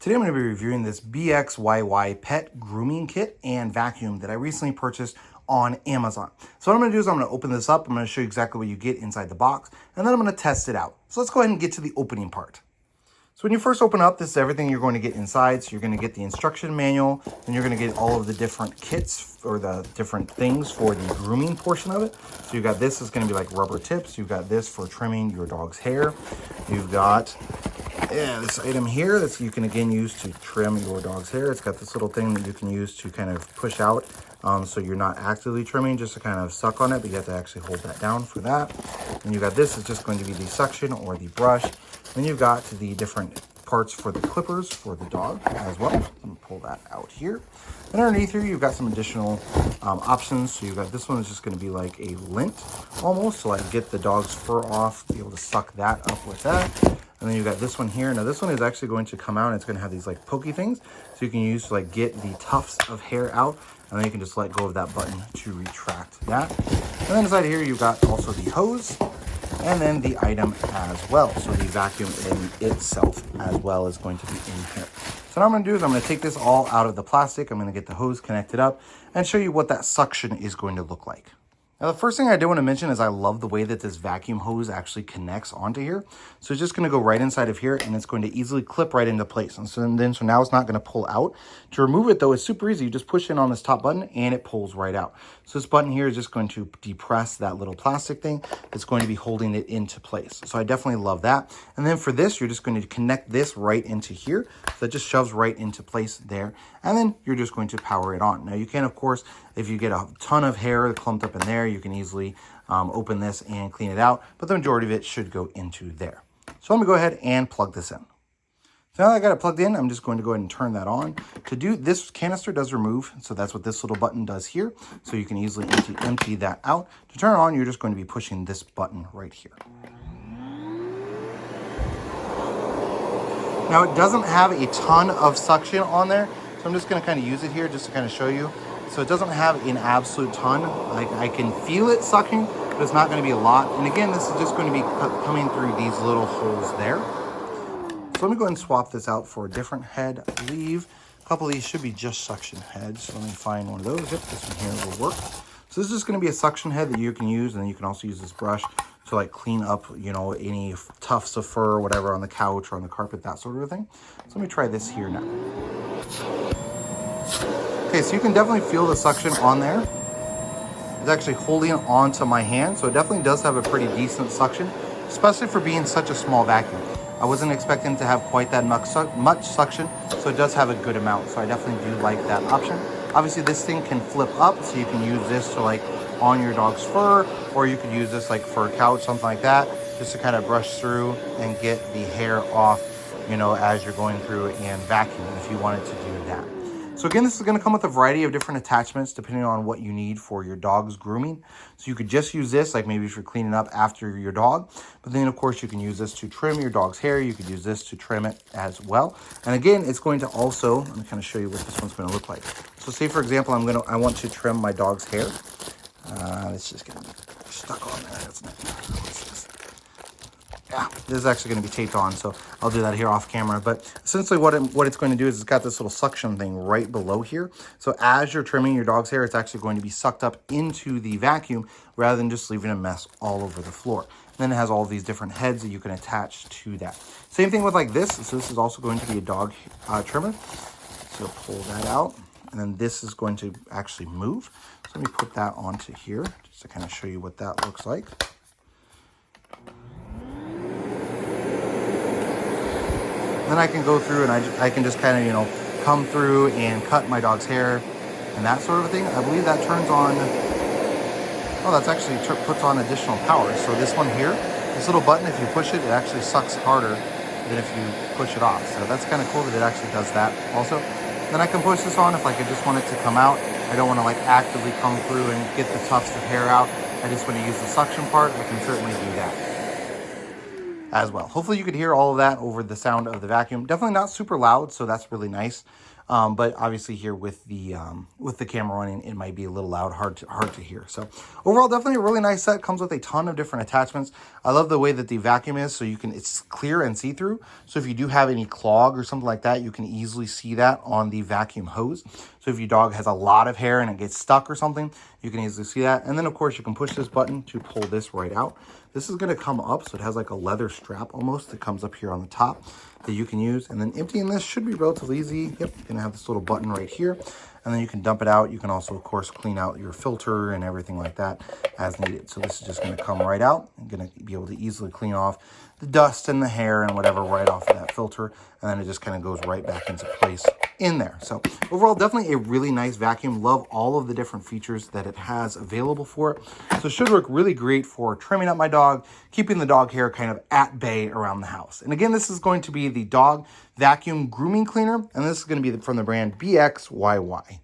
Today I'm going to be reviewing this BXYY pet grooming kit and vacuum that I recently purchased on Amazon. So what I'm going to do is I'm going to open this up. I'm going to show you exactly what you get inside the box, and then I'm going to test it out. So let's go ahead and get to the opening part. So when you first open up, this is everything you're going to get inside. So you're going to get the instruction manual, and you're going to get all of the different kits or the different things for the grooming portion of it. So you got this is going to be like rubber tips. You've got this for trimming your dog's hair. You've got this item here that you can again use to trim your dog's hair. It's got this little thing that you can use to kind of push out so you're not actively trimming, just to kind of suck on it, but you have to actually hold that down for that. And you got this is just going to be the suction or the brush. Then you've got the different parts for the clippers for the dog as well. Let me pull that out here. And underneath here, you've got some additional options. So you've got this one is just going to be like a lint almost, so like get the dog's fur off, be able to suck that up with that. And then you've got this one here. Now this one is actually going to come out and it's going to have these like pokey things. So you can use to like get the tufts of hair out, and then you can just let go of that button to retract that. And then inside here, you've got also the hose, and then the item as well. So the vacuum in itself as well is going to be in here. So what I'm going to do is I'm going to take this all out of the plastic. I'm going to get the hose connected up and show you what that suction is going to look like. Now, the first thing I do want to mention is I love the way that this vacuum hose actually connects onto here. So it's just going to go right inside of here, and it's going to easily clip right into place. And so now it's not going to pull out. To remove it, though, it's super easy. You just push in on this top button, and it pulls right out. So this button here is just going to depress that little plastic thing that's going to be holding it into place. So I definitely love that. And then for this, you're just going to connect this right into here. So that just shoves right into place there. And then you're just going to power it on. Now, you can, of course, if you get a ton of hair clumped up in there, you can easily open this and clean it out, but the majority of it should go into there. So I'm gonna go ahead and plug this in. So now that I got it plugged in, I'm just going to go ahead and turn that on. To do this, canister does remove, so that's what this little button does here. So you can easily empty that out. To turn it on, you're just going to be pushing this button right here. Now it doesn't have a ton of suction on there, so I'm just gonna kind of use it here just to kind of show you. So it doesn't have an absolute ton. Like I can feel it sucking, but it's not going to be a lot. And again, this is just going to be coming through these little holes there. So let me go ahead and swap this out for a different head. I believe a couple of these should be just suction heads. So let me find one of those. Yep, this one here will work. So this is just going to be a suction head that you can use, and then you can also use this brush to like clean up, you know, any tufts of fur or whatever on the couch or on the carpet, that sort of a thing. So let me try this here now. Okay, so you can definitely feel the suction on there. It's actually holding on to my hand, so it definitely does have a pretty decent suction, especially for being such a small vacuum. I wasn't expecting to have quite that much suction, so it does have a good amount, so I definitely do like that option. Obviously, this thing can flip up, so you can use this to like on your dog's fur, or you could use this like for a couch, something like that, just to kind of brush through and get the hair off, you know, as you're going through and vacuuming if you wanted to do that. So again, this is going to come with a variety of different attachments depending on what you need for your dog's grooming. So you could just use this, like maybe if you're cleaning up after your dog. But then, of course, you can use this to trim your dog's hair. You could use this to trim it as well. And again, it's going to also, let me kind of show you what this one's going to look like. So say, for example, I want to trim my dog's hair. It's just going to be stuck on there. That's not, what's this? Yeah, this is actually going to be taped on, so I'll do that here off camera. But essentially what it's going to do is it's got this little suction thing right below here. So as you're trimming your dog's hair, it's actually going to be sucked up into the vacuum rather than just leaving a mess all over the floor. And then it has all these different heads that you can attach to that. Same thing with like this. So this is also going to be a dog trimmer. So pull that out. And then this is going to actually move. So let me put that onto here just to kind of show you what that looks like. Then I can go through and I can just kind of, you know, come through and cut my dog's hair and that sort of a thing. I believe that turns on, oh, that's actually puts on additional power. So this one here, this little button, if you push it, it actually sucks harder than if you push it off. So that's kind of cool that it actually does that also. Then I can push this on if like I just want it to come out. I don't want to like actively come through and get the tufts of hair out. I just want to use the suction part. I can certainly do that as well. Hopefully you could hear all of that over the sound of the vacuum. Definitely not super loud, so that's really nice. But obviously here with the camera running, it might be a little loud, hard to hear. So overall, definitely a really nice set. Comes with a ton of different attachments. I love the way that the vacuum is, so it's clear and see-through. So if you do have any clog or something like that, you can easily see that on the vacuum hose. So if your dog has a lot of hair and it gets stuck or something, you can easily see that. And then of course you can push this button to pull this right out. This is going to come up, so it has like a leather strap almost that comes up here on the top that you can use. And then emptying this should be relatively easy. Yep, you're going to have this little button right here. And then you can dump it out. You can also, of course, clean out your filter and everything like that as needed. So this is just going to come right out. I'm going to be able to easily clean off the dust and the hair and whatever right off of that filter. And then it just kind of goes right back into place in there. So overall, definitely a really nice vacuum. Love all of the different features that it has available for it. So it should work really great for trimming up my dog, keeping the dog hair kind of at bay around the house. And again, this is going to be the dog vacuum grooming cleaner, and this is going to be from the brand BXYY.